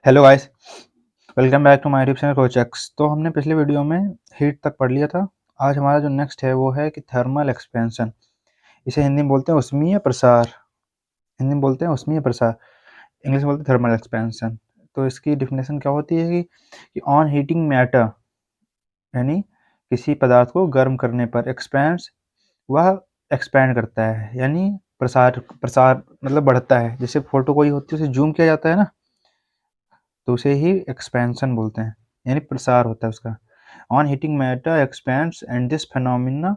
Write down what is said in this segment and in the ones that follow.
Hello guys, welcome back to my YouTube channel कोचेक्स। तो हमने पिछले वीडियो में हीट तक पढ़ लिया था। आज हमारा जो नेक्स्ट है वो है कि थर्मल एक्सपेंशन। इसे हिंदी में बोलते हैं उष्मीय प्रसार। हिंदी में बोलते हैं उष्मीय प्रसार, इंग्लिश में बोलते हैं थर्मल एक्सपेंशन। तो इसकी डिफिनेशन क्या होती है कि ऑन हीटिंग मैटर, यानी किसी पदार्थ को गर्म करने पर एक्सपेंड्स, वह एक्सपैंड करता है, यानी प्रसार प्रसार मतलब बढ़ता है। जैसे फोटो कोई होती है उसे जूम किया जाता है ना, तो उसे ही एक्सपेंशन बोलते हैं, यानी प्रसार होता है उसका। On heating matter expends and this phenomena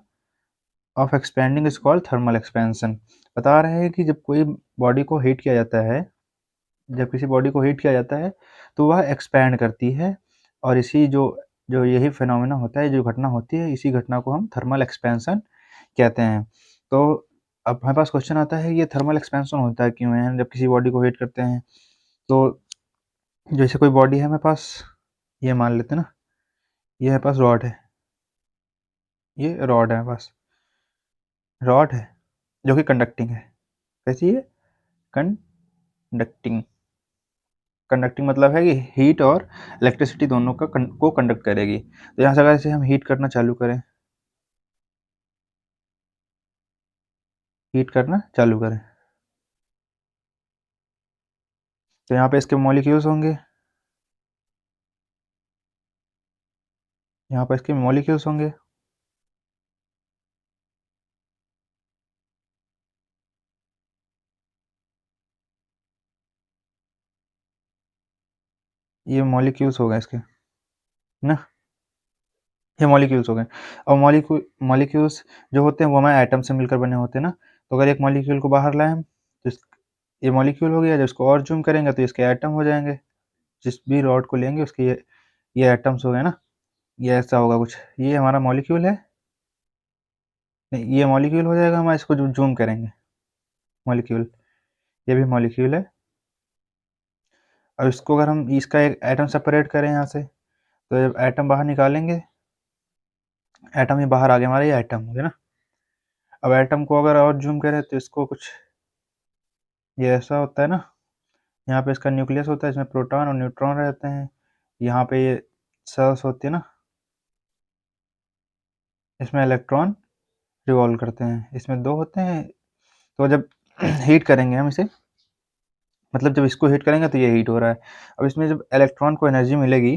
of expanding is called thermal expansion. बता रहे हैं कि जब कोई बॉडी को हीट किया जाता है, जब किसी बॉडी को हीट किया जाता है तो वह एक्सपैंड करती है, और इसी जो जो यही फिनोमिना होता है, जो घटना होती है, इसी घटना को हम थर्मल एक्सपेंशन कहते हैं। तो अब हमारे पास क्वेश्चन आता है, ये थर्मल एक्सपेंशन होता है क्यों है जब किसी बॉडी को हीट करते हैं। तो जैसे कोई बॉडी है हमारे पास, ये मान लेते हैं ना, ये हमारे पास रॉड है, ये रॉड है बस, रॉड है जो कि कंडक्टिंग है। कैसी है? कंडक्टिंग। कंडक्टिंग मतलब है कि हीट और इलेक्ट्रिसिटी दोनों को कंडक्ट करेगी। तो यहाँ से अगर इसे हम हीट करना चालू करें, हीट करना चालू करें, तो यहाँ पे इसके मॉलिक्यूल्स होंगे, यहाँ पर इसके मॉलिक्यूल्स होंगे। ये मॉलिक्यूल्स हो गए इसके ना, ये मॉलिक्यूल्स हो गए। और मॉलिक्यूल्स जो होते हैं वो हमारे एटम से मिलकर बने होते हैं ना। तो अगर एक मॉलिक्यूल को बाहर लाएं हम, तो ये मॉलिक्यूल हो गया। जब इसको और जूम करेंगे तो इसके एटम हो जाएंगे। जिस भी रॉड को लेंगे उसके ये एटम्स हो गए ना, ये ऐसा होगा कुछ। ये हमारा मॉलिक्यूल है, नहीं ये मॉलिक्यूल हो जाएगा हमारा। इसको जूम करेंगे, मॉलिक्यूल, ये भी मॉलिक्यूल है। और इसको अगर हम इसका एक एटम सेपरेट करें यहाँ से, तो जब एटम बाहर निकालेंगे, एटम ये बाहर आ गया हमारा, ये एटम हो गया ना। अब एटम को अगर और जूम करें तो इसको कुछ ये ऐसा होता है ना। यहाँ पे इसका न्यूक्लियस होता है, इसमें प्रोटॉन और न्यूट्रॉन रहते हैं। यहाँ पे ये सेल्स होती है ना, इसमें इलेक्ट्रॉन रिवॉल्व करते हैं, इसमें दो होते हैं। तो जब हीट करेंगे हम इसे, मतलब जब इसको हीट करेंगे तो ये हीट हो रहा है। अब इसमें जब इलेक्ट्रॉन को एनर्जी मिलेगी,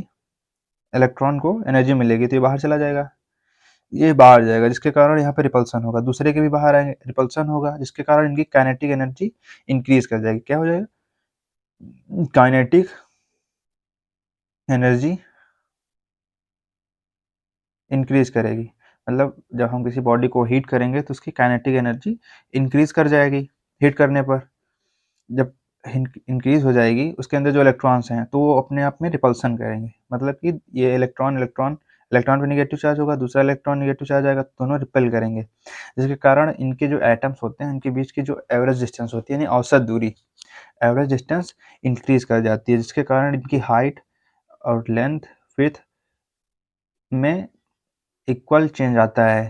इलेक्ट्रॉन को एनर्जी मिलेगी तो ये बाहर चला जाएगा, ये बाहर जाएगा, जिसके कारण यहाँ पे रिपल्सन होगा। दूसरे के भी बाहर आएंगे, रिपल्सन होगा, जिसके कारण इनकी काइनेटिक एनर्जी इंक्रीज कर जाएगी। क्या हो जाएगा? काइनेटिक एनर्जी इंक्रीज करेगी। मतलब जब हम किसी बॉडी को हीट करेंगे तो उसकी काइनेटिक एनर्जी इंक्रीज कर जाएगी। हीट करने पर जब इंक्रीज हो जाएगी, उसके अंदर जो इलेक्ट्रॉन्स हैं तो वो अपने आप में रिपल्सन करेंगे। मतलब कि ये इलेक्ट्रॉन इलेक्ट्रॉन इलेक्ट्रॉन पे निगेटिव चार्ज होगा, दूसरा इलेक्ट्रॉन निगेटिव चार्ज आएगा, तो दोनों रिपेल करेंगे। जिसके कारण इनके जो एटम्स होते हैं, इनके बीच की जो एवरेज डिस्टेंस होती है, यानी औसत दूरी, एवरेज डिस्टेंस इंक्रीज कर जाती है, जिसके कारण इनकी हाइट और लेंथ, विड्थ में इक्वल चेंज आता है।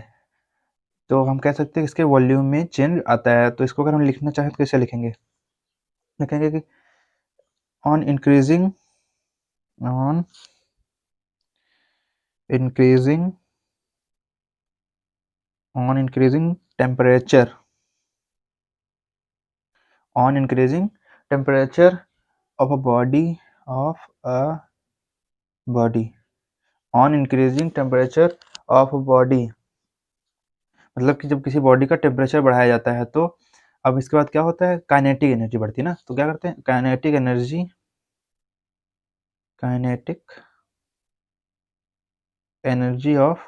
तो हम कह सकते हैं कि इसके वॉल्यूम में चेंज आता है। तो इसको अगर हम लिखना चाहें तो कैसे लिखेंगे? लिखेंगे कि on increasing, on increasing, on increasing temperature, on increasing temperature of a body, of a body, on increasing temperature of a body, मतलब कि जब किसी बॉडी का टेम्परेचर बढ़ाया जाता है तो अब इसके बाद क्या होता है? काइनेटिक एनर्जी बढ़ती है ना। तो क्या करते हैं? Kinetic energy, kinetic energy of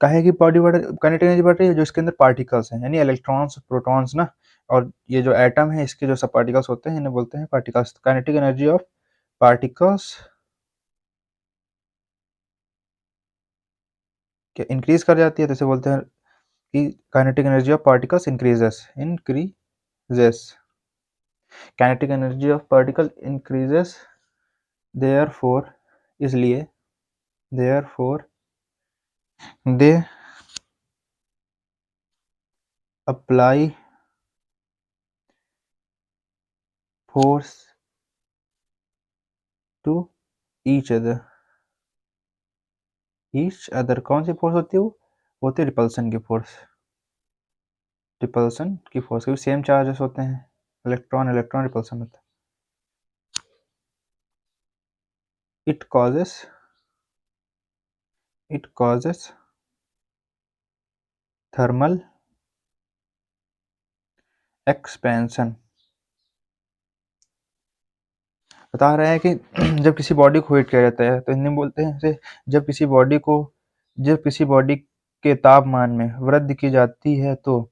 काहे की बॉडी बढ़, काइनेटिक एनर्जी बढ़ रही है? जो इसके अंदर पार्टिकल्स हैं, यानी इलेक्ट्रॉन्स, प्रोटॉन्स ना, और ये जो एटम है इसके जो सब पार्टिकल्स होते हैं इन्हें बोलते हैं particles. Kinetic energy of particles क्या इंक्रीज कर जाती है, तो इसे बोलते हैं कि kinetic energy of particles increases, increases, kinetic energy of particle increases, therefore, इसलिए, therefore they apply force to each other. Each other कौन सी फोर्स होती है? वो होती है रिपल्सन की फोर्स। रिपल्सन की फोर्स, क्योंकि सेम चार्जेस होते हैं, इलेक्ट्रॉन इलेक्ट्रॉन रिपल्सन होता है। It causes thermal expansion. बता रहे हैं कि जब किसी बॉडी को हीट किया जाता है तो हिंदी में बोलते हैं इसे, जब किसी बॉडी के तापमान में वृद्धि की जाती है तो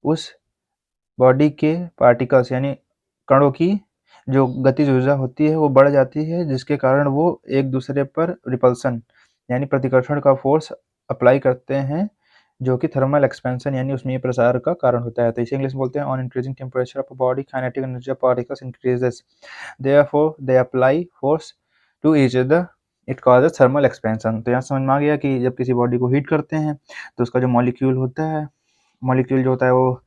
उस बॉडी के पार्टिकल्स यानी कणों की जो गतिज ऊर्जा होती है वो बढ़ जाती है, जिसके कारण वो एक दूसरे पर रिपल्सन यानी प्रतिकर्षण का फोर्स अप्लाई करते हैं, जो कि थर्मल एक्सपेंशन यानी ऊष्मीय प्रसार का कारण होता है। तो इसे इंग्लिश में बोलते हैं on increasing temperature of body kinetic energy of particles increases, therefore they apply force to each other, it causes thermal expansion. तो यहाँ समझ में आ गया कि जब किसी बॉडी को हीट करते हैं तो उसका जो मॉलिक्यूल होता है, मॉलिक्यूल जो होता है वो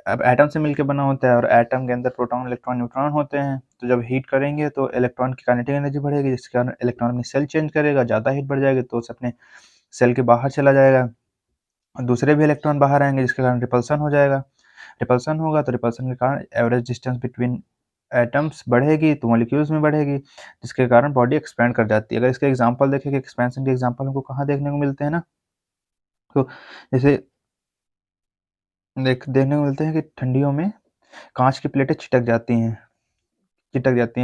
अब एटम से मिलकर बना होता है और एटम के अंदर प्रोटॉन इलेक्ट्रॉन न्यूट्रॉन होते हैं। तो जब हीट करेंगे तो इलेक्ट्रॉन की काइनेटिक एनर्जी बढ़ेगी, जिसके कारण इलेक्ट्रॉन अपनी सेल चेंज करेगा, ज़्यादा हीट बढ़ जाएगी तो उसे अपने सेल के बाहर चला जाएगा और दूसरे भी इलेक्ट्रॉन बाहर आएंगे, जिसके कारण रिपल्सन हो जाएगा। रिपल्सन होगा तो रिपल्सन के कारण एवरेज डिस्टेंस बिटवीन एटम्स बढ़ेगी तो मॉलिक्यूल्स में बढ़ेगी, जिसके कारण बॉडी एक्सपेंड कर जाती है। अगर इसके एग्जांपल देखें कि एक्सपेंशन के एग्जांपल हमको कहाँ देखने को मिलते हैं ना, तो जैसे देखने को मिलते हैं कि ठंडियों में कांच की प्लेटें चिटक जाती हैं,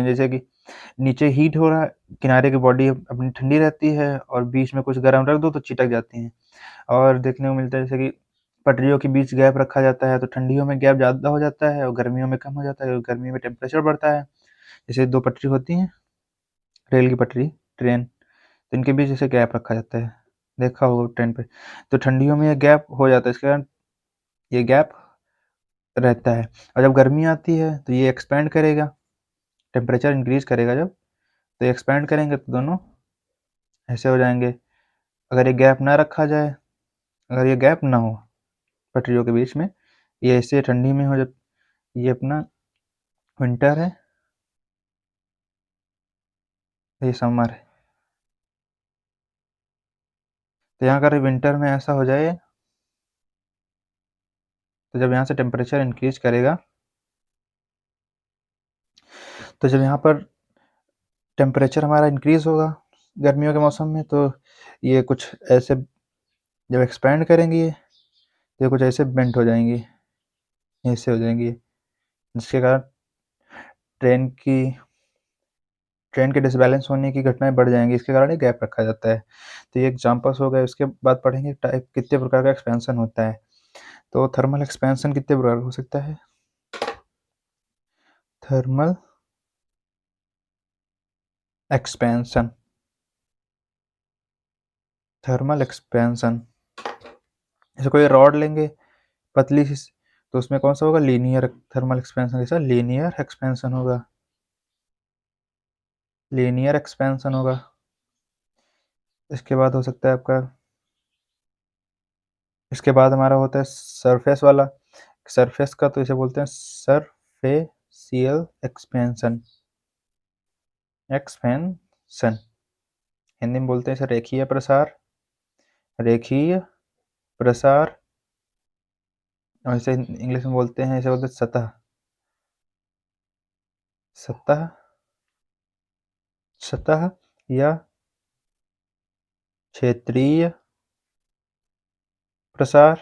जैसे कि नीचे हीट हो रहा है, किनारे की बॉडी अपनी ठंडी रहती है और बीच में कुछ गर्म रख दो तो चिटक जाती हैं। और देखने को मिलता है जैसे कि पटरियों के बीच गैप रखा जाता है तो ठंडियों में गैप ज़्यादा हो जाता है और गर्मियों में कम हो जाता है, क्योंकि गर्मी में टेम्परेचर बढ़ता है। जैसे दो पटरी होती हैं, रेल की पटरी, ट्रेन, तो इनके बीच जैसे गैप रखा जाता है, देखा होगा ट्रेन पे, तो ठंडियों में ये गैप हो जाता है, इसके कारण ये गैप रहता है। और जब गर्मी आती है तो ये एक्सपेंड करेगा, टेम्परेचर इंक्रीज करेगा जब, तो एक्सपेंड करेंगे तो दोनों ऐसे हो जाएंगे। अगर ये गैप ना रखा जाए, अगर ये गैप ना हो पटरियों के बीच में, ये ऐसे ठंडी में हो, जब ये अपना विंटर है, ये समर है, तो यहाँ अगर विंटर में ऐसा हो जाए तो जब यहाँ से टेम्परेचर इंक्रीज करेगा, तो जब यहाँ पर टेम्परेचर हमारा इंक्रीज होगा गर्मियों के मौसम में, तो ये कुछ ऐसे जब एक्सपेंड करेंगी तो ये कुछ ऐसे बेंट हो जाएंगी, ऐसे हो जाएंगी, जिसके कारण ट्रेन की ट्रेन के डिसबैलेंस होने की घटनाएं बढ़ जाएंगी, इसके कारण ये गैप रखा जाता है। तो ये एग्जांपल्स हो गए। उसके बाद पढ़ेंगे टाइप कितने प्रकार का एक्सपेंशन होता है। तो थर्मल एक्सपेंशन कितने प्रकार का हो सकता है? थर्मल एक्सपेंशन, थर्मल एक्सपेंशन, जैसे कोई रॉड लेंगे पतली सी, तो उसमें कौन सा होगा? लीनियर थर्मल एक्सपेंशन, जैसा लीनियर एक्सपेंशन होगा, लीनियर एक्सपेंशन होगा। इसके बाद हो सकता है आपका, इसके बाद हमारा होता है सरफेस वाला, सरफेस का, तो इसे बोलते हैं सरफेसियल एक्सपेंशन, एक्सपेंशन हिंदी में बोलते हैं इसे रेखीय प्रसार, रेखीय प्रसार, और इसे इंग्लिश में बोलते हैं, इसे बोलते हैं सतह, सतह, सतह या क्षेत्रीय प्रसार,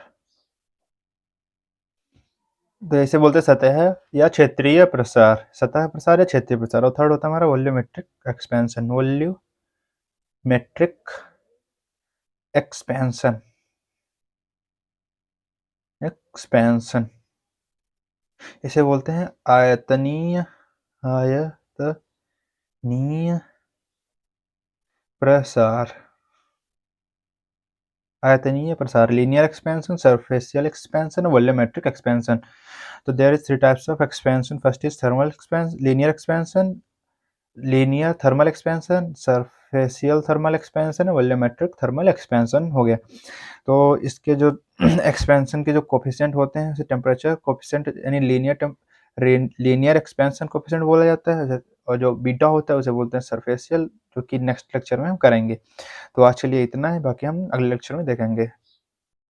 तो ऐसे बोलते हैं सतह या क्षेत्रीय प्रसार, सतह प्रसार या क्षेत्रीय प्रसार। और थर्ड होता है हमारा volumetric expansion, volumetric expansion, expansion इसे बोलते हैं आयतनीय, आयतनीय प्रसार, आयतनीय प्रसार, linear expansion, surficial expansion, volumetric expansion. तो there is three types of expansion. First is thermal expansion, linear expansion, linear thermal expansion, surficial thermal expansion, volumetric thermal expansion हो गया। तो इसके जो एक्सपेंशन के जो कोफिशिएंट होते हैं, उसे टेम्परेचर कोफिशिएंट यानी लीनियर लीनियर एक्सपेंशन कोफिशिएंट बोला जाता है, और जो बीटा होता है उसे बोलते हैं सरफेशियल, जो कि नेक्स्ट लेक्चर में हम करेंगे। तो आज के लिए इतना है, बाकी हम अगले लेक्चर में देखेंगे।